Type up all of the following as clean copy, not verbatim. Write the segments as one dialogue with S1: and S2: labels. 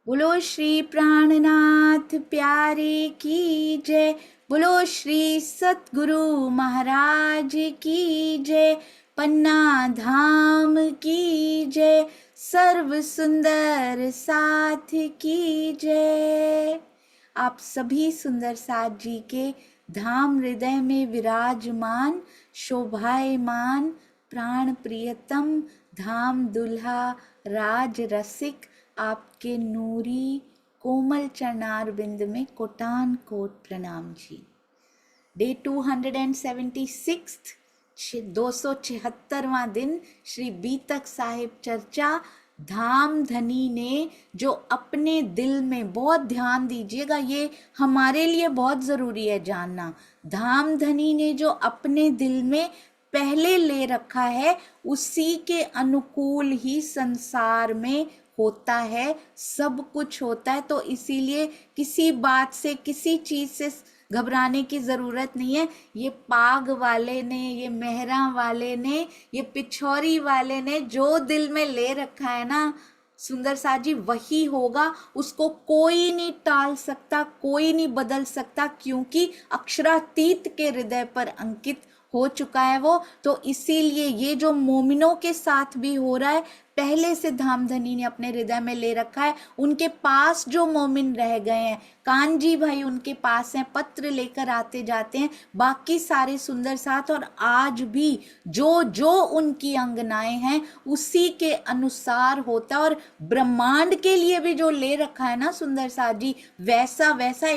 S1: बोलो श्री प्राणनाथ प्यारे की जय। बोलो श्री सतगुरु महाराज की जय। पन्ना धाम की जय। सर्व सुंदर साथ की जय। आप सभी सुंदर साथ जी के धाम हृदय में विराजमान शोभायमान प्राण प्रियतम धाम दुल्हा राज रसिक आपके नूरी कोमल चरणार बिंद में कोटान कोट प्रणाम जी। डे 276 276वां दिन श्री बीतक साहिब चर्चा। धाम धनी ने जो अपने दिल में, बहुत ध्यान दीजिएगा, ये हमारे लिए बहुत जरूरी है जानना, धाम धनी ने जो अपने दिल में पहले ले रखा है उसी के अनुकूल ही संसार में होता है, सब कुछ होता है। तो इसीलिए किसी बात से, किसी चीज से घबराने की जरूरत नहीं है। ये पाग वाले ने, ये मेहरा वाले ने, ये पिछौरी वाले ने जो दिल में ले रखा है ना सुंदर साथ जी, वही होगा। उसको कोई नहीं टाल सकता, कोई नहीं बदल सकता, क्योंकि अक्षरातीत के हृदय पर अंकित हो चुका है वो। तो इसीलिए ये जो मोमिनों के साथ भी हो रहा है, पहले से धामधनी ने अपने हृदय में ले रखा है। उनके पास जो मोमिन रह गए हैं, कानजी भाई उनके पास हैं, पत्र लेकर आते जाते हैं, बाकी सारे सुंदर साथ। और आज भी जो जो उनकी अंगनाएं हैं उसी के अनुसार होता है। और ब्रह्मांड के लिए भी जो ले रखा है ना सुंदर साथ जी, वैसा वैसा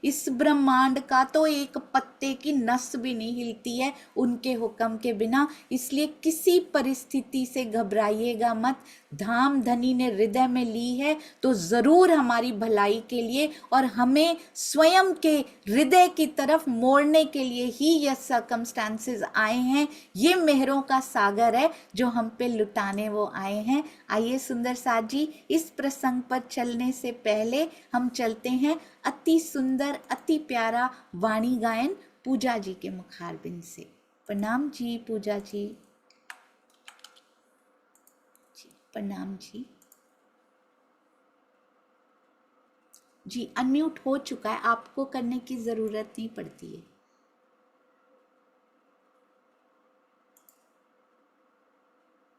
S1: इस ब्रह्मांड का तो एक पत्ते की नस भी नहीं हिलती है उनके हुक्म के बिना। इसलिए किसी परिस्थिति से घबराइएगा मत। धाम धनी ने हृदय में ली है तो जरूर हमारी भलाई के लिए और हमें स्वयं के हृदय की तरफ मोड़ने के लिए ही यह सर्कमस्टांसेस आए हैं। ये मेहरों का सागर है जो हम पे लुटाने वो आए हैं। आइए सुंदर साथ जी, इस प्रसंग पर चलने से पहले हम चलते हैं अति सुंदर अति प्यारा वाणी गायन पूजा जी के मुखारबिंद से। प्रणाम जी पूजा जी। प्रणाम जी। जी अनम्यूट हो चुका है, आपको करने की जरूरत नहीं पड़ती है।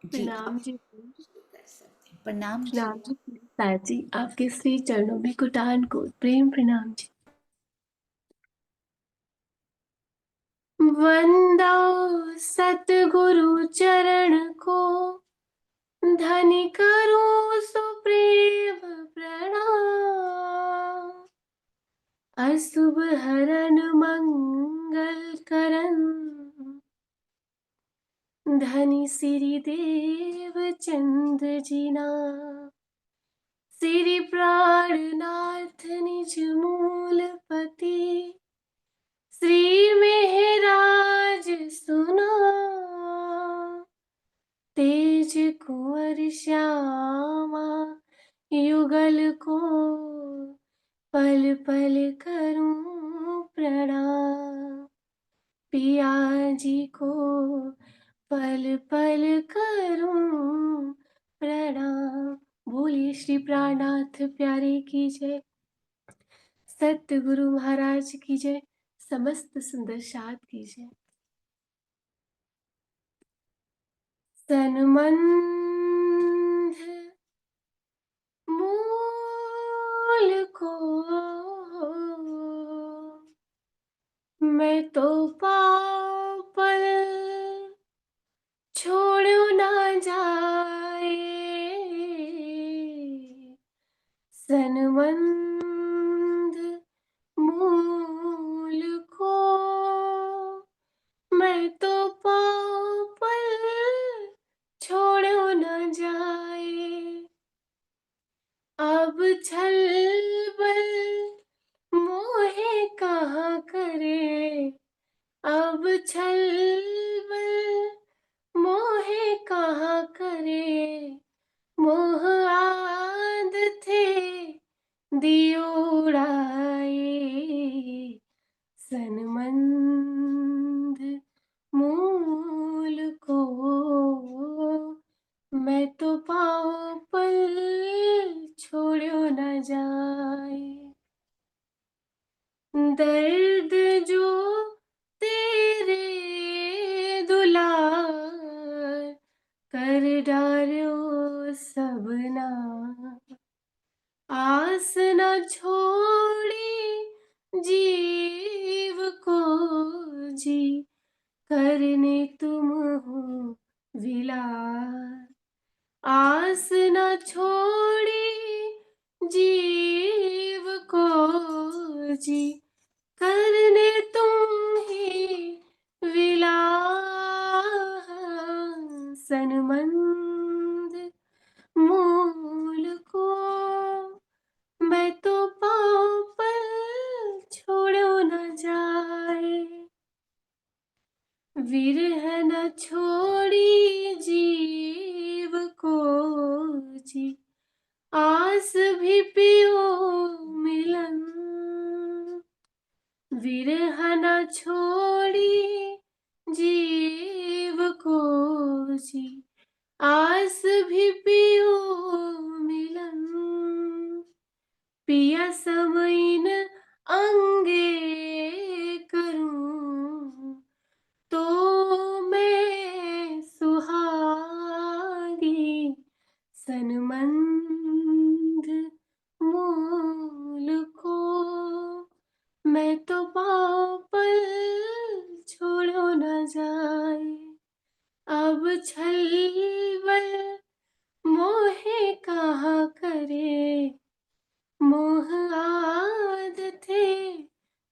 S1: जी
S2: प्रणाम
S1: आप
S2: जी।
S1: शुरू कर सकते हैं। प्रणाम जी।
S2: प्रणाम जी साहब जी, आपके श्री चरणों में कोटान को प्रेम प्रणाम जी। वंदो सतगुरु चरण को, धनि करो सुप्रेम प्रणाम। अशुभ हरन मंगल करन, धनि श्री देव चंद्र जिना। श्री प्राणनाथ निज मूलपति, श्री मेहराज सुना। तेज कुंवर श्यामा युगल को, पल पल करूं प्रणाम। पिया जी को पल पल करूं प्रणाम। बोलिए श्री प्राणनाथ प्यारे की जय, सतगुरु महाराज की जय, समस्त सुंदर साथ की जय। सनमंद मूल को मैं तो पापल छोड़ो ना जाए। सनमंद मूल को मैं तो पापल छोड़ो न जाए। अब छल बल मोहे कहाँ करे, अब छल बल मोहे कहाँ करे। मोह आद थे दियो उड़ाए। सनमंद मूल को मैं तो पाँव पल छोड़ो न सबना, आस न छोड़ी जीव को जी, करने तुम हो विलास। आस न छोड़ी जीव को जी, करने तुम ही विलास। सनमंद मूल को मैं तो पाँव पर छोड़ो न जाए, विरह न छोड़ी जीव को जी, आस भी पियो मिलन। विरह न छोड़ी जीव को जी, आस भी पियो मिलन। पिया समैन अंगे करूं, तो मैं सुहागी। सनमंद मूल को मैं तो पाँव पर छोड़ो न जाए, अब छलवल मोहे कहाँ करे, मोह आदते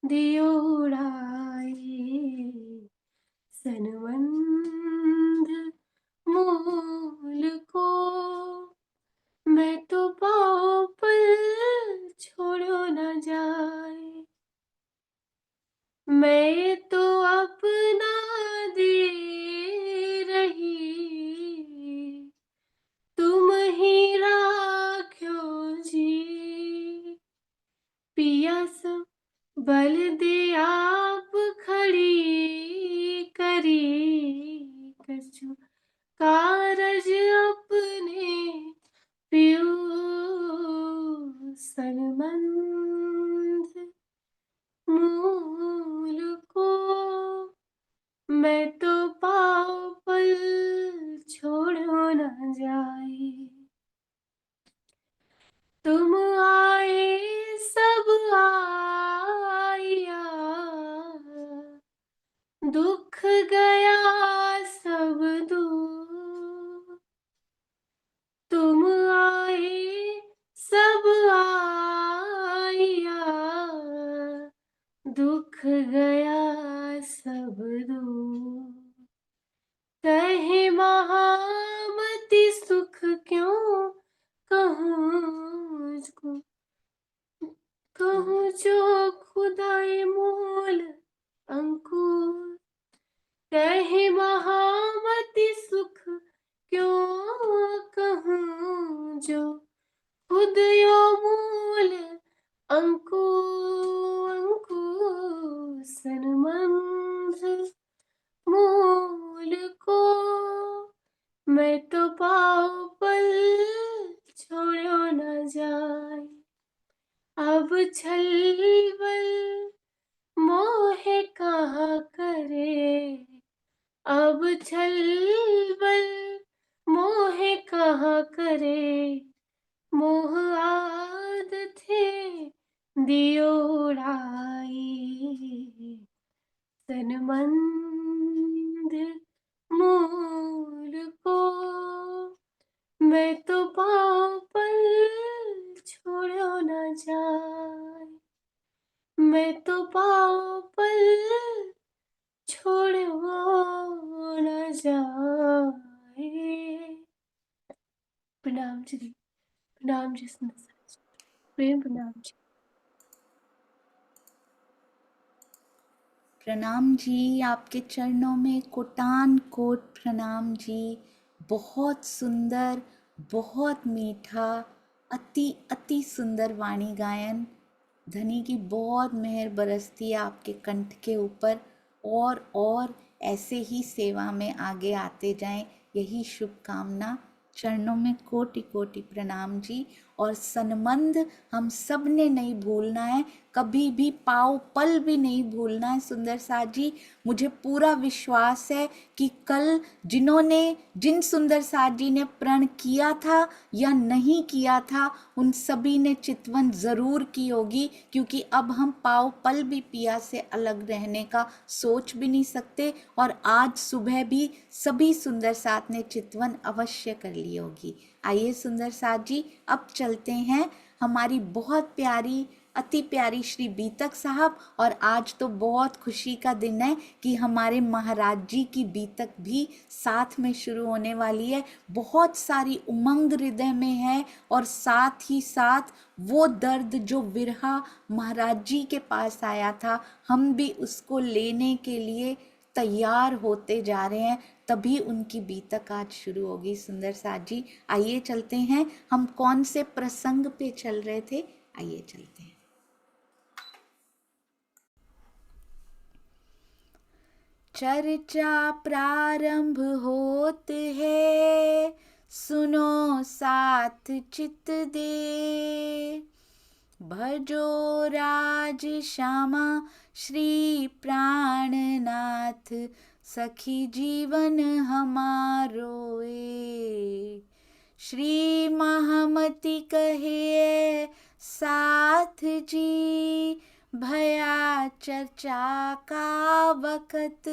S2: दियो उड़ाए। सनमंद मूल को मैं तो पाँव पर छोड़ो न जाए, मैं तो अपना दे रही, तुम ही राख्यो जी। पिया सब बल दे आप खड़ी करी, कछु कारज अपने पियो। सनमंद मूल को मैं तो पाँव पर छोड़ो न जाए, तुम आए सब आया, दुख गया सब दूर। तुम आए सब आया, दुख गया सब दूर। कहे महामति सुख क्यों कहूँ उसको, कहूँ जो खुदाए मोल अंकुर। कहे महामति सुख क्यों कहूँ, जो खुद यो मूल अंकुर। सनमंद मूल को मैं तो पाँव पर छोड़ो न जाए, अब छलवल मोहे कहाँ करे, अब छलवल मोहे कहाँ करे, मोह आदते दियो उड़ाई। सनमंद मूल को मैं तो पाँव पर छोड़ो न जाए, मैं तो पाँव पर छोड़ो न जाए। प्रणाम जी, प्रणाम जी सुंदर साज, प्रेम प्रणाम जी।
S1: प्रणाम जी, आपके चरणों में कोटान कोट प्रणाम जी। बहुत सुंदर, बहुत मीठा, अति अति सुंदर वाणी गायन। धनी की बहुत मेहर बरसती है आपके कंठ के ऊपर, और ऐसे ही सेवा में आगे आते जाएं, यही शुभकामना। चरणों में कोटि कोटि प्रणाम जी। और सनमंद हम सब ने नहीं भूलना है, कभी भी पाँव पल भी नहीं भूलना है सुंदर साथ जी। मुझे पूरा विश्वास है कि कल जिन सुंदर साथ जी ने प्रण किया था या नहीं किया था, उन सभी ने चितवन ज़रूर की होगी, क्योंकि अब हम पाँव पल भी पिया से अलग रहने का सोच भी नहीं सकते। और आज सुबह भी सभी सुंदर साथ ने चितवन अवश्य कर ली होगी। आइए सुंदर साथ जी, अब चलते हैं हमारी बहुत प्यारी, अति प्यारी श्री बीतक साहब। और आज तो बहुत खुशी का दिन है कि हमारे महाराज जी की बीतक भी साथ में शुरू होने वाली है। बहुत सारी उमंग हृदय में है, और साथ ही साथ वो दर्द जो विरहा महाराज जी के पास आया था, हम भी उसको लेने के लिए तैयार होते जा रहे हैं। तभी उनकी बीतक आज शुरू होगी सुंदर साथ जी। आइए चलते हैं, हम कौन से प्रसंग पे चल रहे थे, आइए चलते हैं। चर्चा प्रारंभ होत है, सुनो साथ चित दे। भजो राज श्यामा श्री प्राणनाथ, सखी जीवन हमारो ए। श्री महामति कहे साथ जी, भया चर्चा का वक्त।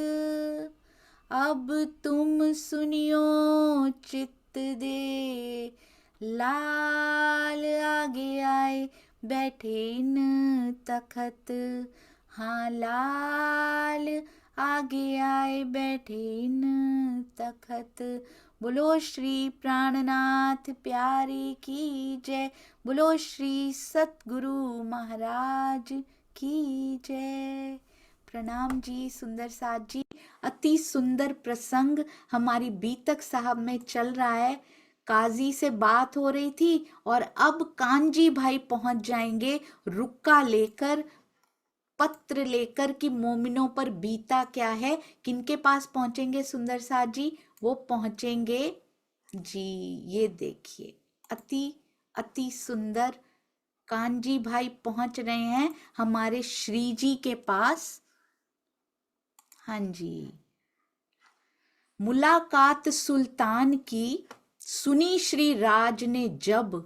S1: अब तुम सुनियो चित्त दे, लाल आगे आए बैठे इन तखत। हाँ, लाल आगे आए बैठे इन तखत। बोलो श्री प्राणनाथ प्यारी की जय, बोलो श्री सतगुरु महाराज की जय। प्रणाम जी सुंदर साथ जी। अति सुंदर प्रसंग हमारी बीतक साहब में चल रहा है। काजी से बात हो रही थी, और अब कांजी भाई पहुंच जाएंगे रुक्का लेकर, पत्र लेकर कि मोमिनों पर बीता क्या है। किनके पास पहुंचेंगे सुंदर साथ जी? वो पहुंचेंगे जी, ये देखिए, अति अति सुंदर कांजी भाई पहुंच रहे हैं हमारे श्री जी के पास। हाँ जी, मुलाकात सुल्तान की सुनी श्री राज ने जब,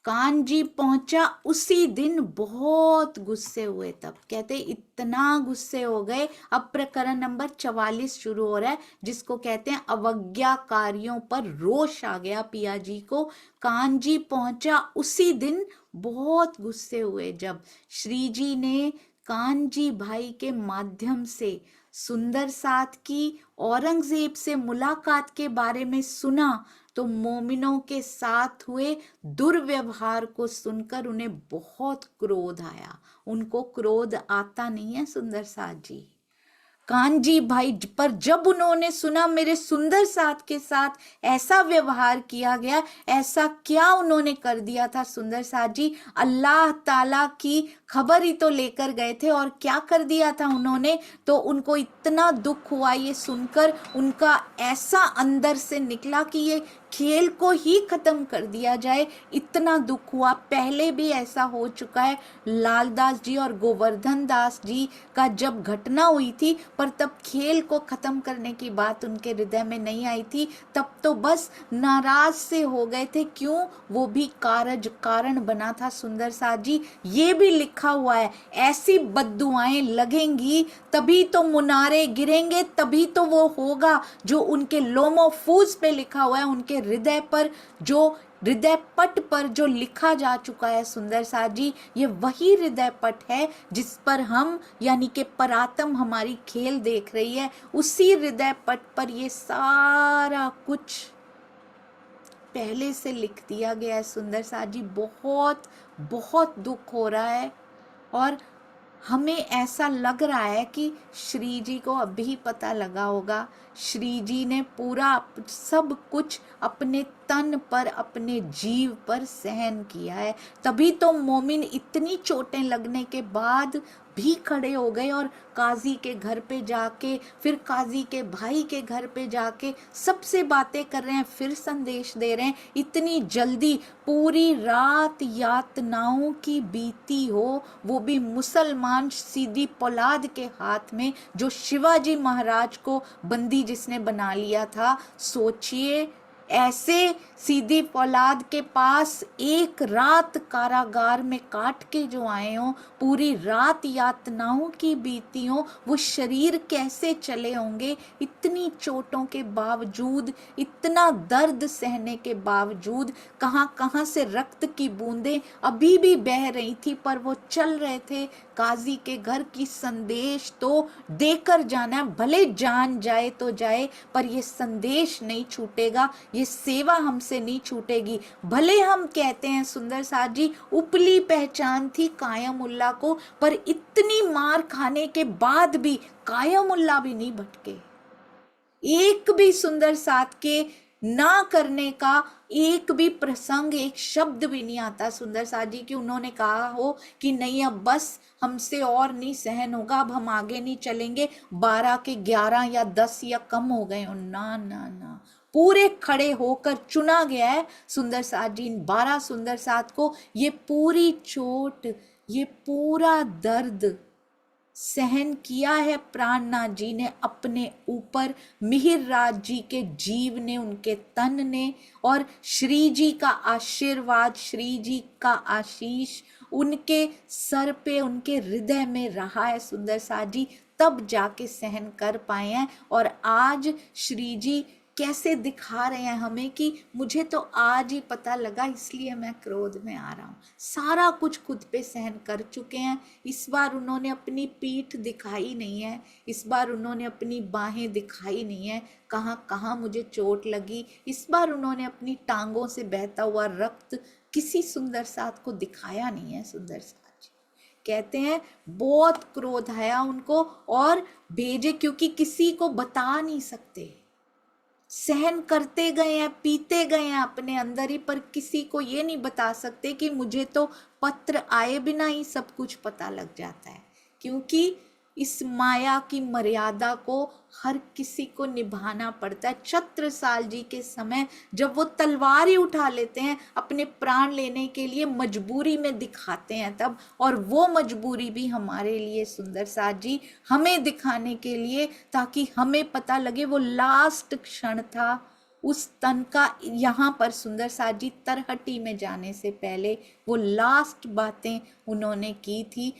S1: कानजी पहुंचा उसी दिन बहुत गुस्से हुए। तब कहते इतना गुस्से हो गए। अब प्रकरण नंबर 44 शुरू हो रहा है, जिसको कहते हैं अवज्ञाकारियों पर रोष आ गया पिया जी को। कानजी पहुंचा उसी दिन बहुत गुस्से हुए जब श्री जी ने कानजी भाई के माध्यम से सुंदर साथ की औरंगजेब से मुलाकात के बारे में सुना, तो मोमिनों के साथ हुए दुर्व्यवहार को सुनकर उन्हें बहुत क्रोध आया। उनको क्रोध आता नहीं है सुंदर साथ जी। कानजी भाई पर जब उन्होंने सुना मेरे सुंदर साथ के साथ ऐसा व्यवहार किया गया, ऐसा क्या उन्होंने कर दिया था सुंदर साथ जी, अल्लाह ताला की खबर ही तो लेकर गए थे, और क्या कर दिया था उन्होंने, तो उनको इतना दुख हुआ ये सुनकर। उनका ऐसा अंदर से निकला कि ये खेल को ही खत्म कर दिया जाए, इतना दुख हुआ। पहले भी ऐसा हो चुका है, लालदास जी और गोवर्धन दास जी का जब घटना हुई थी, पर तब खेल को खत्म करने की बात उनके हृदय में नहीं आई थी। तब तो बस नाराज से हो गए थे। क्यों? वो भी कारण बना था सुंदर साथ जी। ये भी लिखा हुआ है, ऐसी बद्दुआएं लगेंगी तभी तो मुनारे गिरेंगे, तभी तो वो होगा जो उनके लोमो फूज पे लिखा हुआ है, उनके हृदय पर, जो हृदय पट पर जो लिखा जा चुका है सुंदर साथ जी। ये वही हृदय पट है जिस पर हम, यानी कि परात्म हमारी खेल देख रही है। उसी हृदय पट पर ये सारा कुछ पहले से लिख दिया गया है सुंदर साथ जी। बहुत बहुत दुख हो रहा है, और हमें ऐसा लग रहा है कि श्री जी को अभी पता लगा होगा। श्री जी ने पूरा सब कुछ अपने तन पर, अपने जीव पर सहन किया है, तभी तो मोमिन इतनी चोटें लगने के बाद भी खड़े हो गए और काजी के घर पे जाके, फिर काजी के भाई के घर पे जाके सबसे बातें कर रहे हैं, फिर संदेश दे रहे हैं। इतनी जल्दी पूरी रात यातनाओं की बीती हो, वो भी मुसलमान सीधी पौलाद के हाथ में, जो शिवाजी महाराज को बंदी जिसने बना लिया था। सोचिए, ऐसे सीधी फौलाद के पास एक रात कारागार में काट के जो आए हों, पूरी रात यातनाओं की बीती हो, वो शरीर कैसे चले होंगे। इतनी चोटों के बावजूद, इतना दर्द सहने के बावजूद, कहाँ कहाँ से रक्त की बूंदें अभी भी बह रही थी, पर वो चल रहे थे। काजी के घर की संदेश तो देकर जाना है, भले जान जाए तो जाए, पर ये संदेश नहीं छूटेगा, ये सेवा हमसे नहीं छूटेगी। भले हम कहते हैं सुंदर साथ जी उपली पहचान थी कायमुल्ला को, पर इतनी मार खाने के बाद भी कायमुल्ला भी नहीं भटके। एक भी सुंदर साथ के ना करने का एक भी प्रसंग, एक शब्द भी नहीं आता सुंदर साथ जी कि उन्होंने कहा हो कि नहीं अब बस हमसे और नहीं सहन होगा, अब हम आगे नहीं चलेंगे, 12 के 11 या 10 या कम हो गए हो। ना ना ना, पूरे खड़े होकर चुना गया है सुंदर साथ जी, इन 12 सुंदर साथ को। ये पूरी चोट, ये पूरा दर्द सहन किया है प्राणनाथ जी ने अपने ऊपर, मिहिर राज जी के जीव ने, उनके तन ने, और श्री जी का आशीर्वाद, श्री जी का आशीष उनके सर पे, उनके हृदय में रहा है सुंदर साथ जी, तब जाके सहन कर पाए हैं। और आज श्री जी कैसे दिखा रहे हैं हमें कि मुझे तो आज ही पता लगा, इसलिए मैं क्रोध में आ रहा हूँ। सारा कुछ खुद पे सहन कर चुके हैं। इस बार उन्होंने अपनी पीठ दिखाई नहीं है, इस बार उन्होंने अपनी बाहें दिखाई नहीं है, कहाँ कहाँ मुझे चोट लगी। इस बार उन्होंने अपनी टांगों से बहता हुआ रक्त किसी सुंदर साथ को दिखाया नहीं है। सुंदर साथ जी कहते हैं बहुत क्रोध आया उनको और भेजे, क्योंकि किसी को बता नहीं सकते, सहन करते गए हैं, पीते गए हैं अपने अंदर ही, पर किसी को ये नहीं बता सकते कि मुझे तो पत्र आए बिना ही सब कुछ पता लग जाता है। क्योंकि इस माया की मर्यादा को हर किसी को निभाना पड़ता है। छत्रसाल जी के समय जब वो तलवार ही उठा लेते हैं अपने प्राण लेने के लिए, मजबूरी में दिखाते हैं तब, और वो मजबूरी भी हमारे लिए सुंदर साथ जी हमें दिखाने के लिए, ताकि हमें पता लगे वो लास्ट क्षण था उस तन का। यहाँ पर सुंदर साथ जी तरहटी में जाने से पहले वो लास्ट बातें उन्होंने की थी।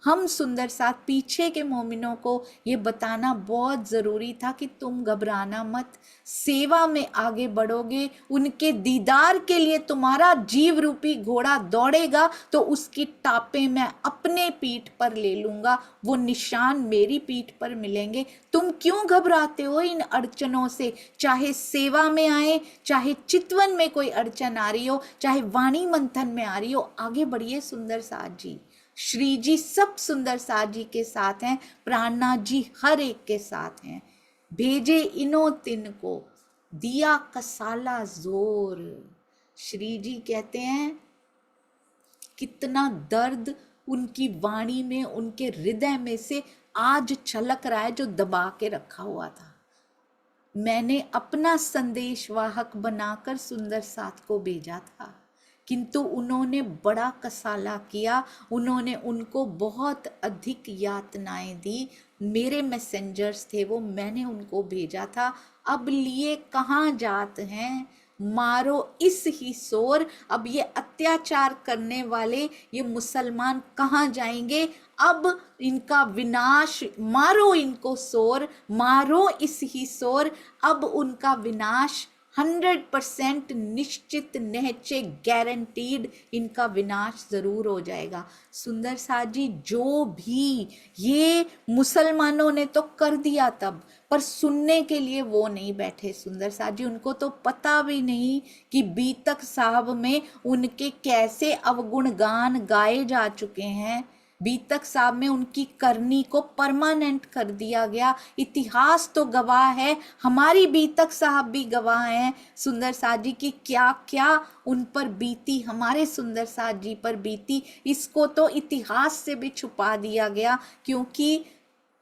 S1: हम सुंदर साथ पीछे के मोमिनों को ये बताना बहुत ज़रूरी था कि तुम घबराना मत, सेवा में आगे बढ़ोगे, उनके दीदार के लिए तुम्हारा जीव रूपी घोड़ा दौड़ेगा, तो उसकी टापे मैं अपने पीठ पर ले लूँगा, वो निशान मेरी पीठ पर मिलेंगे। तुम क्यों घबराते हो इन अड़चनों से? चाहे सेवा में आए, चाहे चितवन में कोई अड़चन आ रही हो, चाहे वाणी मंथन में आ रही हो, आगे बढ़िए सुंदर साथ जी। श्री जी सब सुंदर साथ जी के साथ हैं, प्राणनाथ जी हर एक के साथ हैं। भेजे इनो तिन को, दिया कसाला जोर। श्री जी कहते हैं कितना दर्द उनकी वाणी में, उनके हृदय में से आज छलक रहा है जो दबा के रखा हुआ था। मैंने अपना संदेशवाहक बनाकर सुंदर साथ को भेजा था, किंतु उन्होंने बड़ा कसाला किया, उन्होंने उनको बहुत अधिक यातनाएं दी। मेरे मैसेंजर्स थे वो, मैंने उनको भेजा था। अब लिए कहाँ जात हैं, मारो इस ही सोर। अब ये अत्याचार करने वाले ये मुसलमान कहाँ जाएंगे? अब इनका विनाश, मारो इनको सोर, मारो इस ही सोर। अब उनका विनाश 100% निश्चित, निश्चय, गारंटीड इनका विनाश जरूर हो जाएगा। सुंदर साथ जी जो भी ये मुसलमानों ने तो कर दिया तब, पर सुनने के लिए वो नहीं बैठे सुंदर साथ जी। उनको तो पता भी नहीं कि बीतक साहब में उनके कैसे अवगुण गान गाए जा चुके हैं। बीतक साहब में उनकी करनी को परमानेंट कर दिया गया। इतिहास तो गवाह है, हमारी बीतक साहब भी गवाह हैं सुंदर साथ जी की क्या क्या उन पर बीती, हमारे सुंदर साथ जी पर बीती। इसको तो इतिहास से भी छुपा दिया गया, क्योंकि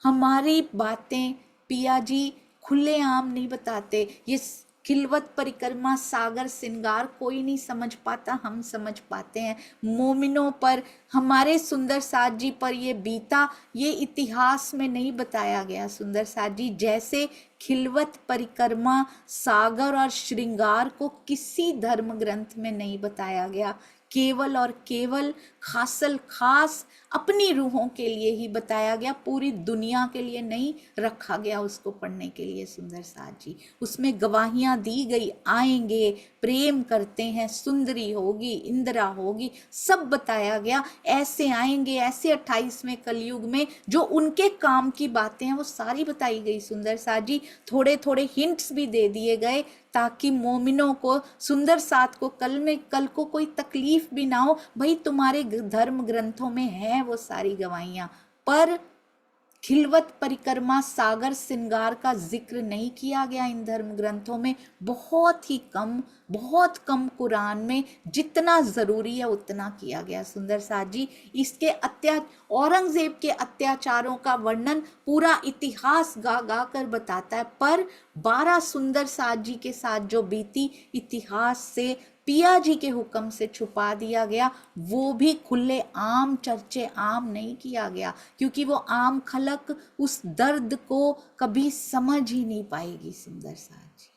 S1: हमारी बातें पिया जी खुलेआम नहीं बताते। ये खिलवत परिक्रमा सागर श्रृंगार कोई नहीं समझ पाता, हम समझ पाते हैं। मोमिनों पर, हमारे सुंदर साथ जी पर ये बीता, ये इतिहास में नहीं बताया गया सुंदर साथ जी। जैसे खिलवत परिक्रमा सागर और श्रृंगार को किसी धर्म ग्रंथ में नहीं बताया गया, केवल और केवल खासल खास अपनी रूहों के लिए ही बताया गया, पूरी दुनिया के लिए नहीं रखा गया उसको पढ़ने के लिए सुंदर साथ जी। उसमें गवाहियां दी गई, आएंगे, प्रेम करते हैं, सुंदरी होगी, इंदिरा होगी, सब बताया गया। ऐसे आएंगे, ऐसे 28वें कलयुग में जो उनके काम की बातें हैं वो सारी बताई गई सुंदर साथ जी। थोड़े थोड़े हिंट्स भी दे दिए गए ताकि मोमिनों को, सुंदर साथ को कल को कोई तकलीफ भी ना हो। भाई तुम्हारे धर्म ग्रंथों में है वो सारी गवाहियां, पर खिलवत परिक्रमा सागर श्रृंगार का जिक्र नहीं किया गया इन धर्म ग्रंथों में। बहुत ही कम, बहुत कम कुरान में जितना जरूरी है उतना किया गया सुंदर साथ जी। इसके औरंगजेब के अत्याचारों का वर्णन पूरा इतिहास गा गा कर बताता है, पर 12 सुंदर साथ जी के साथ जो बीती इतिहास से पिया जी के हुक्म से छुपा दिया गया, वो भी खुले आम चर्चे आम नहीं किया गया, क्योंकि वो आम खलक उस दर्द को कभी समझ ही नहीं पाएगी सुंदर साथ जी।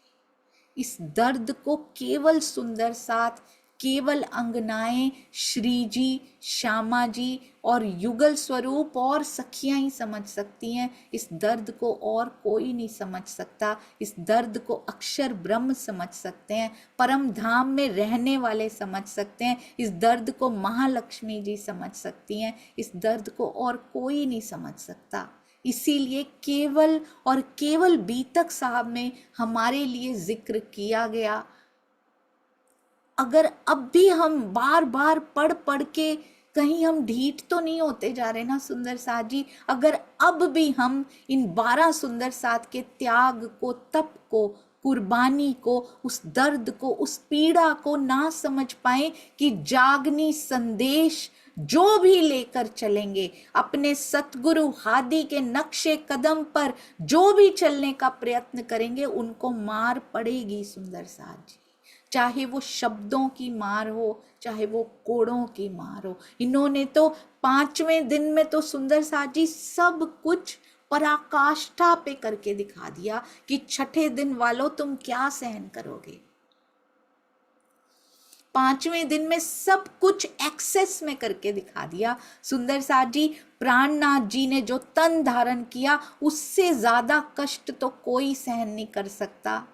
S1: इस दर्द को केवल सुंदर साथ, केवल अंगनाएं, श्री जी, श्यामा जी और युगल स्वरूप और सखियां ही समझ सकती हैं। इस दर्द को और कोई नहीं समझ सकता। इस दर्द को अक्षर ब्रह्म समझ सकते हैं, परम धाम में रहने वाले समझ सकते हैं। इस दर्द को महालक्ष्मी जी समझ सकती हैं। इस दर्द को और कोई नहीं समझ सकता। इसीलिए केवल और केवल बीतक साहब में हमारे लिए जिक्र किया गया। अगर अब भी हम बार बार पढ़ पढ़ के कहीं हम ढीठ तो नहीं होते जा रहे ना सुंदर साथ जी। अगर अब भी हम इन 12 सुंदर साथ के त्याग को, तप को, कुर्बानी को, उस दर्द को, उस पीड़ा को ना समझ पाए कि जागनी संदेश जो भी लेकर चलेंगे, अपने सतगुरु हादी के नक्शे कदम पर जो भी चलने का प्रयत्न करेंगे, उनको मार पड़ेगी सुंदर साथ जी। चाहे वो शब्दों की मार हो, चाहे वो कोड़ों की मार हो। इन्होंने तो 5वें दिन में तो सुंदर साथ जी सब कुछ पराकाष्ठा पे करके दिखा दिया कि छठे दिन वालों तुम क्या सहन करोगे। 5वें दिन में सब कुछ एक्सेस में करके दिखा दिया सुंदर साथ जी। प्राणनाथ जी ने जो तन धारण किया, उससे ज्यादा कष्ट तो कोई सहन नहीं कर सकता।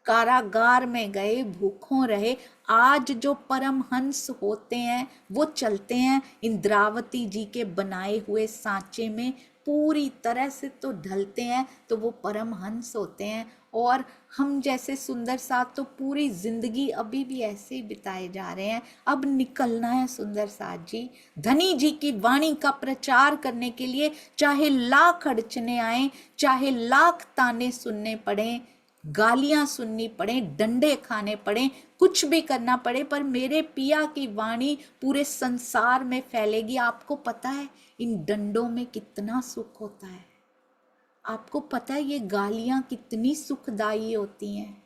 S1: कारागार में गए, भूखों रहे। आज जो परमहंस होते हैं वो चलते हैं इंद्रावती जी के बनाए हुए सांचे में, पूरी तरह से तो ढलते हैं तो वो परमहंस होते हैं। और हम जैसे सुंदर साथ तो पूरी जिंदगी अभी भी ऐसे ही बिताए जा रहे हैं। अब निकलना है सुंदर साथ जी। धनी जी की वाणी का प्रचार करने के लिए चाहे लाख अड़चने आए, चाहे लाख ताने सुनने पड़े, गालियां सुननी पड़े, डंडे खाने पड़े, कुछ भी करना पड़े, पर मेरे पिया की वाणी पूरे संसार में फैलेगी। आपको पता है इन डंडों में कितना सुख होता है। आपको पता है ये गालियां कितनी सुखदायी होती हैं।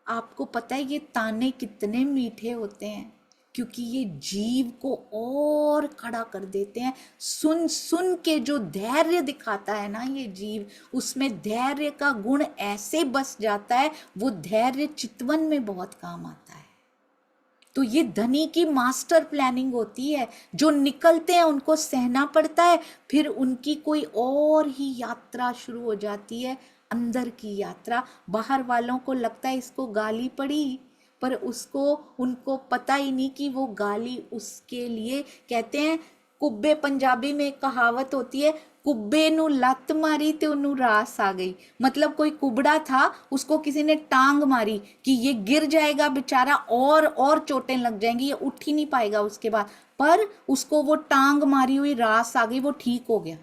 S1: आपको पता है ये ताने कितने मीठे होते हैं, क्योंकि ये जीव को और खड़ा कर देते हैं। सुन सुन के जो धैर्य दिखाता है ना ये जीव, उसमें धैर्य का गुण ऐसे बस जाता है, वो धैर्य चितवन में बहुत काम आता है। तो ये धनी की मास्टर प्लानिंग होती है। जो निकलते हैं उनको सहना पड़ता है, फिर उनकी कोई और ही यात्रा शुरू हो जाती है, अंदर की यात्रा। बाहर वालों को लगता है इसको गाली पड़ी, पर उनको पता ही नहीं कि वो गाली उसके लिए। कहते हैं कुब्बे, पंजाबी में एक कहावत होती है, कुब्बे नु लत मारी ते उन्हें रास आ गई। मतलब कोई कुबड़ा था, उसको किसी ने टांग मारी कि ये गिर जाएगा बेचारा, और चोटें लग जाएंगी, ये उठ ही नहीं पाएगा उसके बाद। पर उसको वो टांग मारी हुई रास आ गई, वो ठीक हो गया।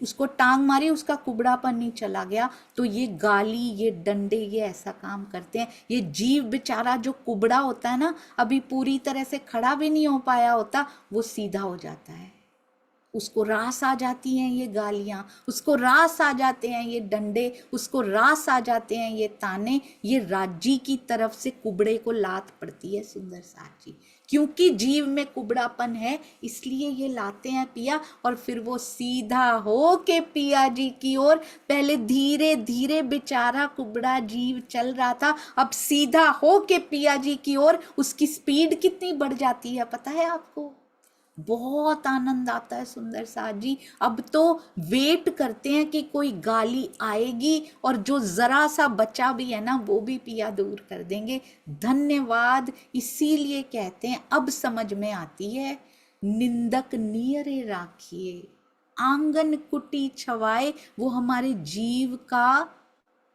S1: उसको टांग मारी, उसका कुबड़ापन नहीं चला गया। तो ये गाली, ये डंडे, ये ऐसा काम करते हैं। ये जीव बेचारा जो कुबड़ा होता है ना, अभी पूरी तरह से खड़ा भी नहीं हो पाया होता, वो सीधा हो जाता है। उसको रास आ जाती हैं ये गालियां, उसको रास आ जाते हैं ये डंडे, उसको रास आ जाते हैं ये ताने। ये राज्य की तरफ से कुबड़े को लात पड़ती है सुंदर साथ जी, क्योंकि जीव में कुबड़ापन है, इसलिए ये लाते हैं पिया। और फिर वो सीधा हो के पिया जी की ओर, पहले धीरे धीरे बेचारा कुबड़ा जीव चल रहा था, अब सीधा हो के पिया जी की ओर। उसकी स्पीड कितनी बढ़ जाती है पता है आपको? बहुत आनंद आता है सुंदर साथ जी। अब तो वेट करते हैं कि कोई गाली आएगी, और जो जरा सा बचा भी है ना, वो भी पिया दूर कर देंगे। धन्यवाद। इसीलिए कहते हैं, अब समझ में आती है, निंदक नियरे राखिए आंगन कुटी छवाए। वो हमारे जीव का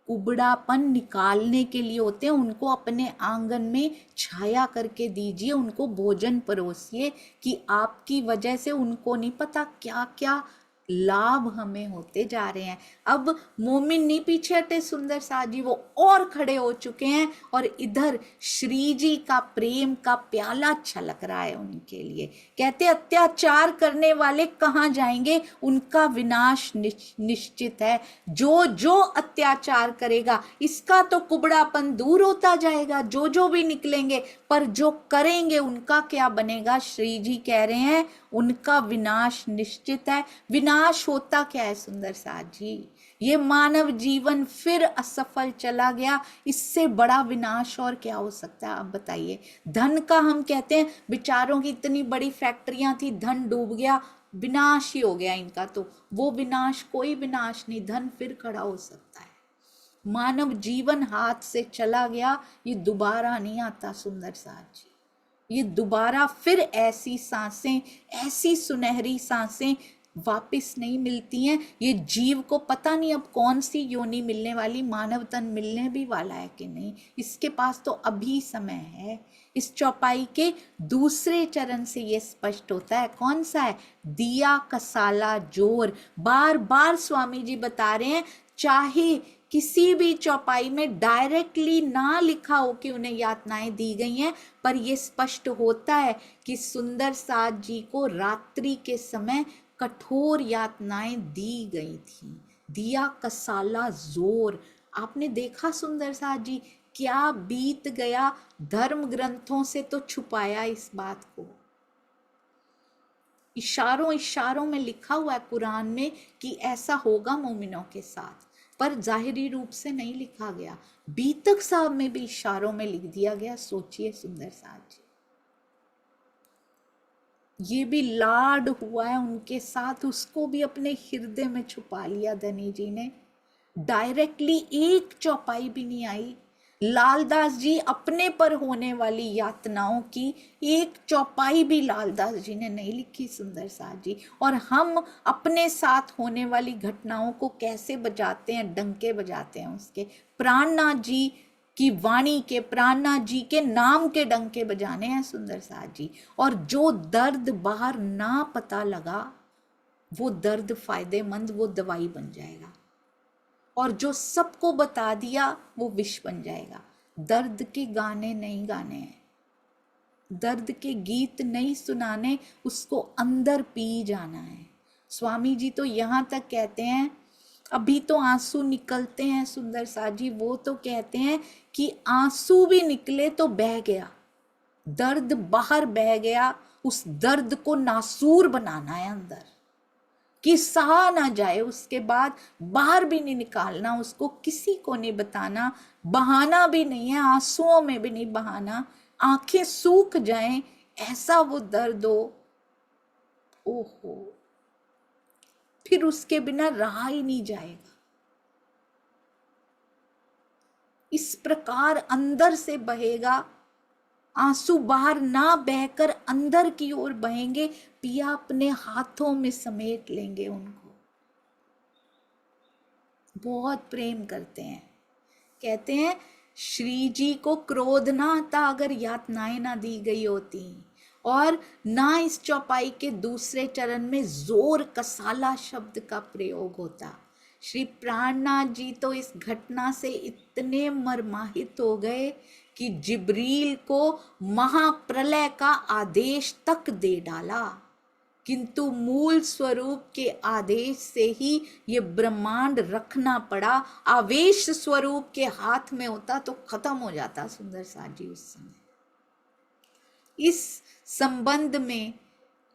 S1: कुबड़ापन निकालने के लिए होते हैं। उनको अपने आंगन में छाया करके दीजिए, उनको भोजन परोसिए, कि आपकी वजह से उनको नहीं पता क्या क्या लाभ हमें होते जा रहे हैं। अब मोमिन नहीं पीछे हटे सुंदर साथ जी, वो और खड़े हो चुके हैं, और इधर श्री जी का प्रेम का प्याला छलक रहा है उनके लिए। कहते अत्याचार करने वाले कहाँ जाएंगे, उनका विनाश निश्चित है। जो जो अत्याचार करेगा, इसका तो कुबड़ापन दूर होता जाएगा, जो जो भी निकलेंगे, पर जो करेंगे उनका क्या बनेगा? श्री जी कह रहे हैं उनका विनाश निश्चित है। विनाश होता क्या है सुंदर साथ जी? ये मानव जीवन फिर असफल चला गया, इससे बड़ा विनाश और क्या हो सकता है आप बताइए? धन का हम कहते हैं, बेचारों की इतनी बड़ी फैक्ट्रियां थी, धन डूब गया, विनाश ही हो गया इनका। तो वो विनाश कोई विनाश नहीं, धन फिर खड़ा हो सकता है। मानव जीवन हाथ से चला गया, ये दोबारा नहीं आता सुंदर साथ जी। ये दोबारा फिर ऐसी सांसें, ऐसी सुनहरी सांसें वापस नहीं मिलती हैं। ये जीव को पता नहीं अब कौन सी योनि मिलने वाली, मानव तन मिलने भी वाला है कि नहीं, इसके पास तो अभी समय है। इस चौपाई के दूसरे चरण से ये स्पष्ट होता है। कौन सा है? दिया कसाला जोर। बार बार स्वामी जी बता रहे हैं, चाहे किसी भी चौपाई में डायरेक्टली ना लिखा हो कि उन्हें यातनाएं दी गई हैं, पर यह स्पष्ट होता है कि सुंदर साथ जी को रात्रि के समय कठोर यातनाएं दी गई थी। दिया कसाला जोर। आपने देखा सुंदर साथ जी क्या बीत गया, धर्म ग्रंथों से तो छुपाया इस बात को। इशारों इशारों में लिखा हुआ है कुरान में कि ऐसा होगा मोमिनों के साथ, पर जाहिरी रूप से नहीं लिखा गया। बीतक साहब में भी इशारों में लिख दिया गया। सोचिए सुंदर साथ जी, ये भी लाड हुआ है उनके साथ, उसको भी अपने हृदय में छुपा लिया धनी जी ने। डायरेक्टली एक चौपाई भी नहीं आई। लालदास जी अपने पर होने वाली यातनाओं की एक चौपाई भी लालदास जी ने नहीं लिखी सुंदर साथ जी। और हम अपने साथ होने वाली घटनाओं को कैसे बजाते हैं, डंके बजाते हैं उसके। प्राणनाथ जी की वाणी के, प्राणनाथ जी के नाम के डंके बजाने हैं सुंदर साथ जी। और जो दर्द बाहर ना पता लगा, वो दर्द फायदेमंद, वो दवाई बन जाएगा। और जो सबको बता दिया, वो विष बन जाएगा। दर्द के गाने नहीं गाने हैं, दर्द के गीत नहीं सुनाने, उसको अंदर पी जाना है। स्वामी जी तो यहाँ तक कहते हैं, अभी तो आंसू निकलते हैं सुंदर साथ जी, वो तो कहते हैं कि आंसू भी निकले तो बह गया, दर्द बाहर बह गया, उस दर्द को नासूर बनाना है अंदर, कि सहा ना जाए, उसके बाद बाहर भी नहीं निकालना, उसको किसी को नहीं बताना, बहाना भी नहीं है, आंसुओं में भी नहीं बहाना, आंखें सूख जाएं, ऐसा वो दर्द हो, ओहो, फिर उसके बिना रहा ही नहीं जाएगा। इस प्रकार अंदर से बहेगा, आंसू बाहर ना बहकर अंदर की ओर बहेंगे। पिया अपने हाथों में समेट लेंगे उनको। बहुत प्रेम करते हैं। कहते हैं श्री जी को क्रोध ना आता अगर यातनाएं ना दी गई होती, और ना इस चौपाई के दूसरे चरण में जोर कसाला शब्द का प्रयोग होता। श्री प्राणनाथ जी तो इस घटना से इतने मर्माहित हो गए कि जिब्रील को महाप्रलय का आदेश तक दे डाला, किंतु मूल स्वरूप के आदेश से ही ये ब्रह्मांड रखना पड़ा। आवेश स्वरूप के हाथ में होता तो खत्म हो जाता सुंदर साथ जी उस समय। इस संबंध में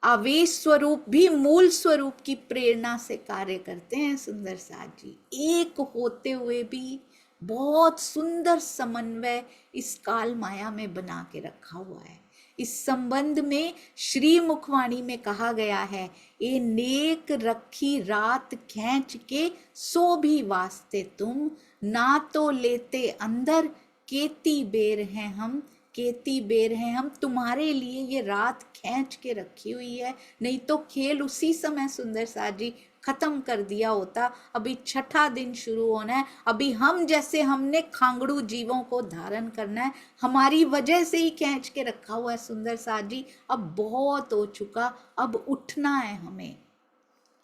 S1: आवेश स्वरूप भी मूल स्वरूप की प्रेरणा से कार्य करते हैं सुंदर साथ जी। एक होते हुए भी बहुत सुंदर समन्वय इस काल माया में बना के रखा हुआ है। इस संबंध में श्री मुखवाणी में कहा गया है, ए नेक रखी रात खींच के सो भी वास्ते तुम, ना तो लेते अंदर केती बेर हैं हम, केती बेर हैं हम। तुम्हारे लिए ये रात खींच के रखी हुई है, नहीं तो खेल उसी समय सुंदर साथ जी खत्म कर दिया होता। अभी छठा दिन शुरू होना है, अभी हम जैसे हमने खांगड़ू जीवों को धारण करना है, हमारी वजह से ही खींच के रखा हुआ है सुंदर साथ जी। अब बहुत हो चुका, अब उठना है हमें,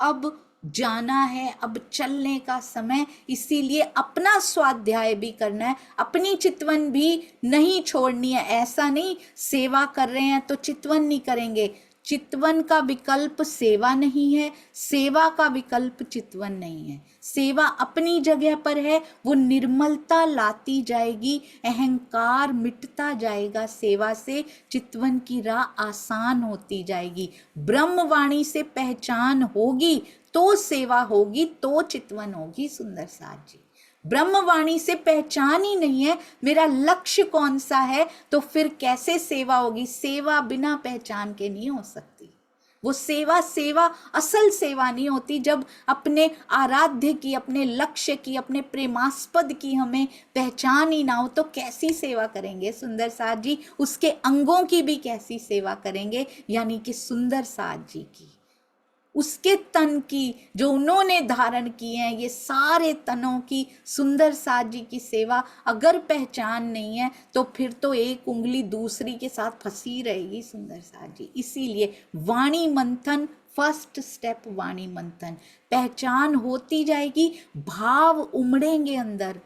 S1: अब जाना है, अब चलने का समय। इसीलिए अपना स्वाध्याय भी करना है, अपनी चितवन भी नहीं छोड़नी है। ऐसा नहीं सेवा कर रहे हैं तो चितवन नहीं करेंगे, चितवन का विकल्प सेवा नहीं है, सेवा का विकल्प चितवन नहीं है। सेवा अपनी जगह पर है, वो निर्मलता लाती जाएगी, अहंकार मिटता जाएगा सेवा से, चितवन की राह आसान होती जाएगी। ब्रह्मवाणी से पहचान होगी तो सेवा होगी, तो चितवन होगी सुंदर साथ जी। ब्रह्मवाणी से पहचान ही नहीं है मेरा लक्ष्य कौन सा है, तो फिर कैसे सेवा होगी? सेवा बिना पहचान के नहीं हो सकती। वो सेवा सेवा असल सेवा नहीं होती जब अपने आराध्य की, अपने लक्ष्य की, अपने प्रेमास्पद की हमें पहचान ही ना हो। तो कैसी सेवा करेंगे सुंदर साथ जी? उसके अंगों की भी कैसी सेवा करेंगे, यानी कि सुंदर साथ जी की, उसके तन की जो उन्होंने धारण किए हैं, ये सारे तनों की सुंदर साथ जी की सेवा अगर पहचान नहीं है तो फिर तो एक उंगली दूसरी के साथ फंसी रहेगी सुंदर साथ जी। इसीलिए वाणी मंथन, फर्स्ट स्टेप वाणी मंथन। पहचान होती जाएगी, भाव उमड़ेंगे अंदर।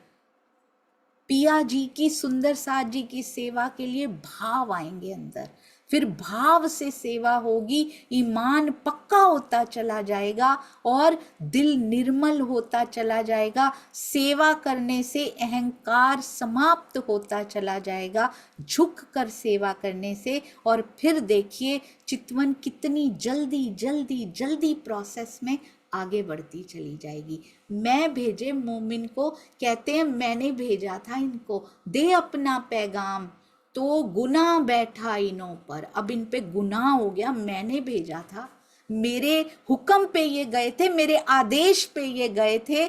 S1: पिया जी की, सुंदर साथ जी की सेवा के लिए भाव आएंगे अंदर, फिर भाव से सेवा होगी, ईमान पक्का होता चला जाएगा और दिल निर्मल होता चला जाएगा। सेवा करने से अहंकार समाप्त होता चला जाएगा, झुक कर सेवा करने से। और फिर देखिए चितवन कितनी जल्दी जल्दी जल्दी प्रोसेस में आगे बढ़ती चली जाएगी। मैं भेजे मोमिन को, कहते हैं मैंने भेजा था इनको, दे अपना पैगाम तो गुनाह बैठा इनों पर। अब इन पे गुनाह हो गया, मैंने भेजा था, मेरे हुक्म पे ये गए थे, मेरे आदेश पे ये गए थे,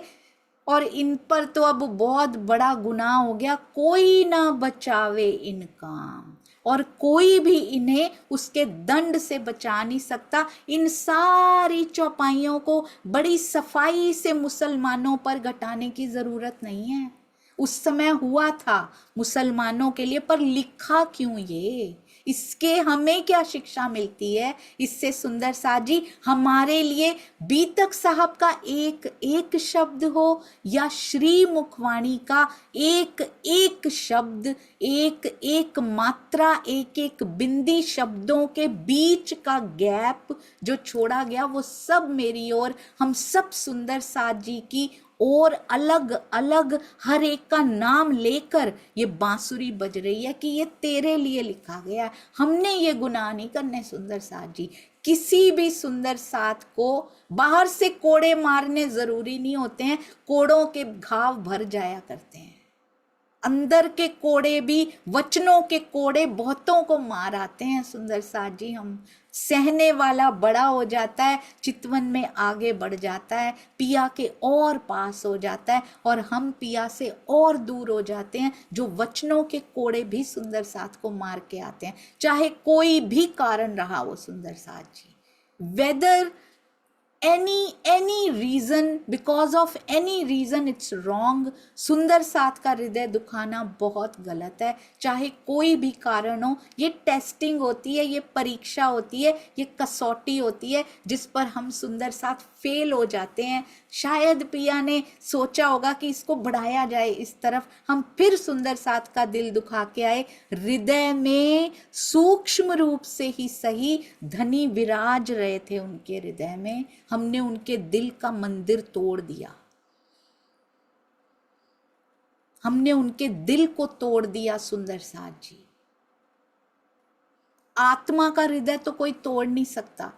S1: और इन पर तो अब बहुत बड़ा गुनाह हो गया। कोई ना बचावे इन काम, और कोई भी इन्हें उसके दंड से बचा नहीं सकता। इन सारी चौपाइयों को बड़ी सफाई से मुसलमानों पर घटाने की जरूरत नहीं है। उस समय हुआ था मुसलमानों के लिए, पर लिखा क्यों ये? इसके हमें क्या शिक्षा मिलती है इससे सुंदर साथ जी? हमारे लिए बीतक साहब का एक एक शब्द हो या श्री मुखवाणी का एक एक शब्द, एक एक मात्रा, एक एक बिंदी शब्दों के बीच का गैप जो छोड़ा गया, वो सब मेरी ओर, हम सब सुंदर साथ जी की और अलग अलग हर एक का नाम लेकर ये बांसुरी बज रही है कि ये तेरे लिए लिखा गया है। हमने ये गुनाह नहीं करने सुंदर साथ जी। किसी भी सुंदर साथ को बाहर से कोड़े मारने जरूरी नहीं होते हैं, कोड़ों के घाव भर जाया करते हैं। अंदर के कोड़े भी, वचनों के कोड़े बहुतों को मार आते हैं सुंदर साथ जी। हम सहने वाला बड़ा हो जाता है, चितवन में आगे बढ़ जाता है, पिया के और पास हो जाता है, और हम पिया से और दूर हो जाते हैं। जो वचनों के कोड़े भी सुंदर साथ को मार के आते हैं, चाहे कोई भी कारण रहा वो सुंदर साथ जी, weather any reason, because of any reason it's wrong. सुंदर साथ का हृदय दुखाना बहुत गलत है, चाहे कोई भी कारण हो। ये टेस्टिंग होती है, ये परीक्षा होती है, ये कसौटी होती है जिस पर हम सुंदर साथ फेल हो जाते हैं। शायद पिया ने सोचा होगा कि इसको बढ़ाया जाए इस तरफ, हम फिर सुंदर साथ का दिल दुखा के आए। हृदय में सूक्ष्म रूप से ही सही धनी विराज रहे थे उनके हृदय में, हमने उनके दिल का मंदिर तोड़ दिया, हमने उनके दिल को तोड़ दिया। सुंदर साथ जी, आत्मा का हृदय तो कोई तोड़ नहीं सकता,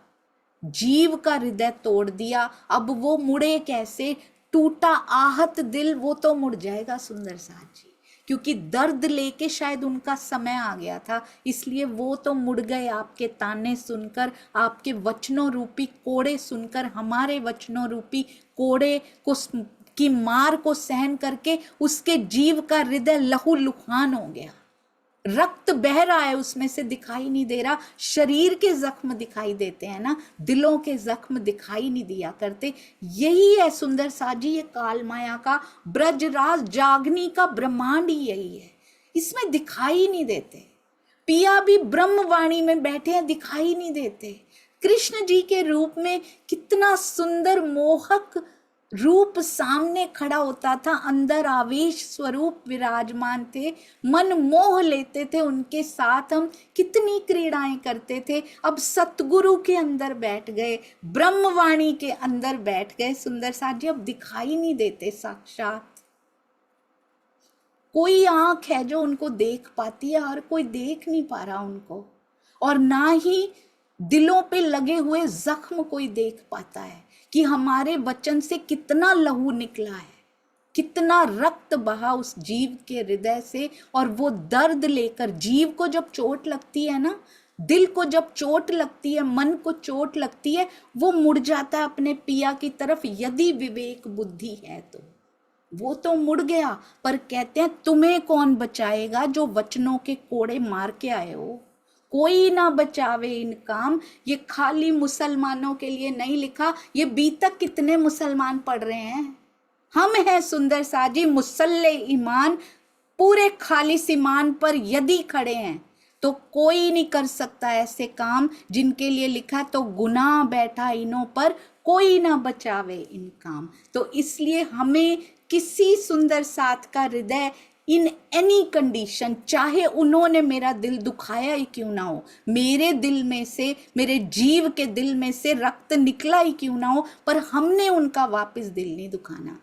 S1: जीव का हृदय तोड़ दिया। अब वो मुड़े कैसे? टूटा आहत दिल वो तो मुड़ जाएगा सुंदर साथ जी, क्योंकि दर्द लेके शायद उनका समय आ गया था, इसलिए वो तो मुड़ गए आपके ताने सुनकर, आपके वचनों रूपी कोड़े सुनकर, हमारे वचनों रूपी कोड़े को की मार को सहन करके उसके जीव का हृदय लहू लुहान हो गया। रक्त बह रहा है उसमें से, दिखाई नहीं दे रहा। शरीर के जख्म दिखाई देते हैं ना, दिलों के जख्म दिखाई नहीं दिया करते। यही है सुंदर साजी, ये काल माया का ब्रजराज जागनी का ब्रह्मांड ही यही है, इसमें दिखाई नहीं देते। पिया भी ब्रह्मवाणी में बैठे हैं, दिखाई नहीं देते। कृष्ण जी के रूप में कितना सुंदर मोहक रूप सामने खड़ा होता था, अंदर आवेश स्वरूप विराजमान थे, मन मोह लेते थे उनके साथ, हम कितनी क्रीड़ाएं करते थे। अब सतगुरु के अंदर बैठ गए, ब्रह्मवाणी के अंदर बैठ गए सुंदर साथ जी, अब दिखाई नहीं देते साक्षात। कोई आंख है जो उनको देख पाती है, हर कोई देख नहीं पा रहा उनको, और ना ही दिलों पे लगे हुए जख्म कोई देख पाता है कि हमारे वचन से कितना लहू निकला है, कितना रक्त बहा उस जीव के हृदय से। और वो दर्द लेकर, जीव को जब चोट लगती है ना, दिल को जब चोट लगती है, मन को चोट लगती है, वो मुड़ जाता है अपने पिया की तरफ, यदि विवेक बुद्धि है तो। वो तो मुड़ गया, पर कहते हैं तुम्हें कौन बचाएगा जो वचनों के कोड़े मार के आए हो। कोई ना बचावे इन काम, ये खाली मुसलमानों के लिए नहीं लिखा, ये बीतक कितने मुसलमान पढ़ रहे हैं। हम हैं सुंदर साजी मुसल्ले ईमान, पूरे खालिस ईमान पर यदि खड़े हैं तो कोई नहीं कर सकता ऐसे काम जिनके लिए लिखा तो गुनाह बैठा इनों पर, कोई ना बचावे इन काम। तो इसलिए हमें किसी सुंदर साथ का हृदय इन एनी कंडीशन, चाहे उन्होंने मेरा दिल दुखाया ही क्यों ना हो, मेरे दिल में से, मेरे जीव के दिल में से रक्त निकला ही क्यों ना हो, पर हमने उनका वापस दिल नहीं दुखाना।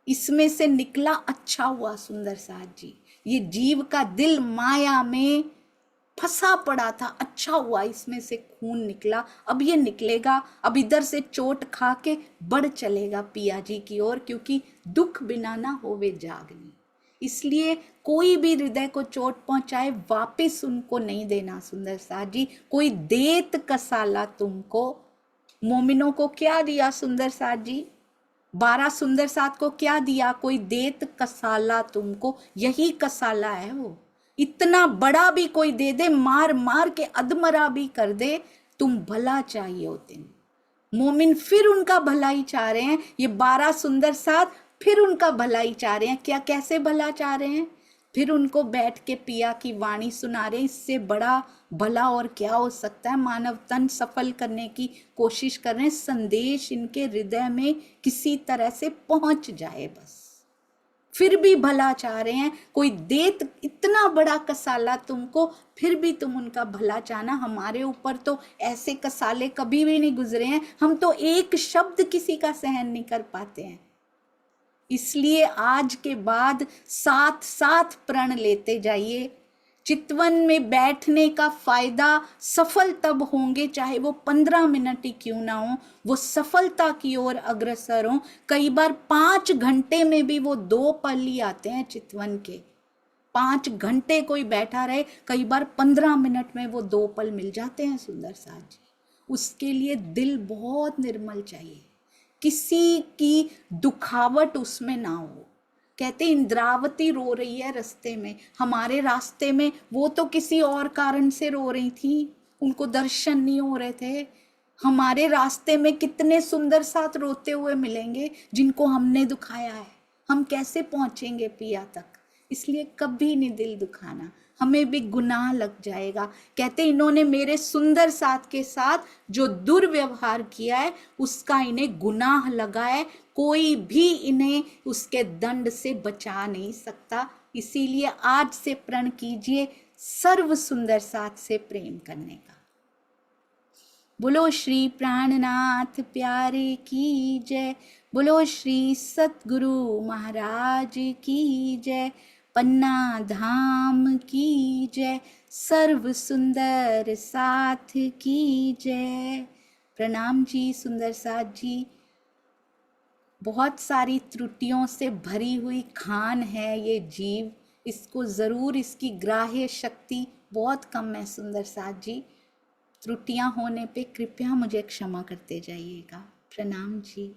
S1: इसमें से निकला अच्छा हुआ सुंदर साथ जी, ये जीव का दिल माया में फंसा पड़ा था, अच्छा हुआ इसमें से खून निकला। अब ये निकलेगा, अब इधर से चोट खा के बढ़ चलेगा पिया जी की ओर, क्योंकि दुख बिना ना होवे जागनी। इसलिए कोई भी हृदय को चोट पहुंचाए वापस उनको नहीं देना सुंदर साथ जी। कोई देत कसाला तुमको, मोमिनों को क्या दिया सुंदर साथ जी? 12 सुंदर साथ को क्या दिया? कोई देत कसाला तुमको, यही कसाला है वो। इतना बड़ा भी कोई दे दे, मार मार के अधमरा भी कर दे, तुम भला चाहिए हो दिन। मोमिन फिर उनका भलाई चाह रहे हैं, ये 12 सुंदर साथ फिर उनका भलाई चाह रहे हैं। क्या, कैसे भला चाह रहे हैं? फिर उनको बैठ के पिया की वाणी सुना रहे हैं। इससे बड़ा भला और क्या हो सकता है? मानव तन सफल करने की कोशिश कर रहे हैं, संदेश इनके हृदय में किसी तरह से पहुंच जाए, बस फिर भी भला चाह रहे हैं। कोई देत इतना बड़ा कसाला तुमको, फिर भी तुम उनका भला चाहना। हमारे ऊपर तो ऐसे कसाले कभी भी नहीं गुजरे हैं, हम तो एक शब्द किसी का सहन नहीं कर पाते हैं। इसलिए आज के बाद साथ साथ प्रण लेते जाइए। चितवन में बैठने का फायदा सफल तब होंगे चाहे वो 15 मिनट ही क्यों ना हो, वो सफलता की ओर अग्रसर हो। कई बार 5 घंटे में भी वो 2 पल ही आते हैं चितवन के। 5 घंटे कोई बैठा रहे, कई बार 15 मिनट में वो 2 पल मिल जाते हैं सुंदर साथ जी। उसके लिए दिल बहुत निर्मल चाहिए, किसी की दुखावट उसमें ना हो। कहते इंद्रावती रो रही है रास्ते में, हमारे रास्ते में, वो तो किसी और कारण से रो रही थी, उनको दर्शन नहीं हो रहे थे। हमारे रास्ते में कितने सुंदर साथ रोते हुए मिलेंगे जिनको हमने दुखाया है। हम कैसे पहुंचेंगे पिया तक? इसलिए कभी नहीं दिल दुखाना, हमें भी गुनाह लग जाएगा। कहते इन्होंने मेरे सुंदर साथ के साथ जो दुर्व्यवहार किया है उसका इन्हें गुनाह लगा है, कोई भी इन्हें उसके दंड से बचा नहीं सकता। इसीलिए आज से प्रण कीजिए सर्व सुंदर साथ से प्रेम करने का। बोलो श्री प्राणनाथ प्यारे की जय, बोलो श्री सतगुरु महाराज की जय, पन्ना धाम की जय, सर्व सुंदर साथ की जय। प्रणाम जी सुंदर साथ जी। बहुत सारी त्रुटियों से भरी हुई खान है ये जीव, इसको ज़रूर, इसकी ग्राह्य शक्ति बहुत कम है सुंदर साथ जी। त्रुटियां होने पे कृपया मुझे क्षमा करते जाइएगा। प्रणाम जी।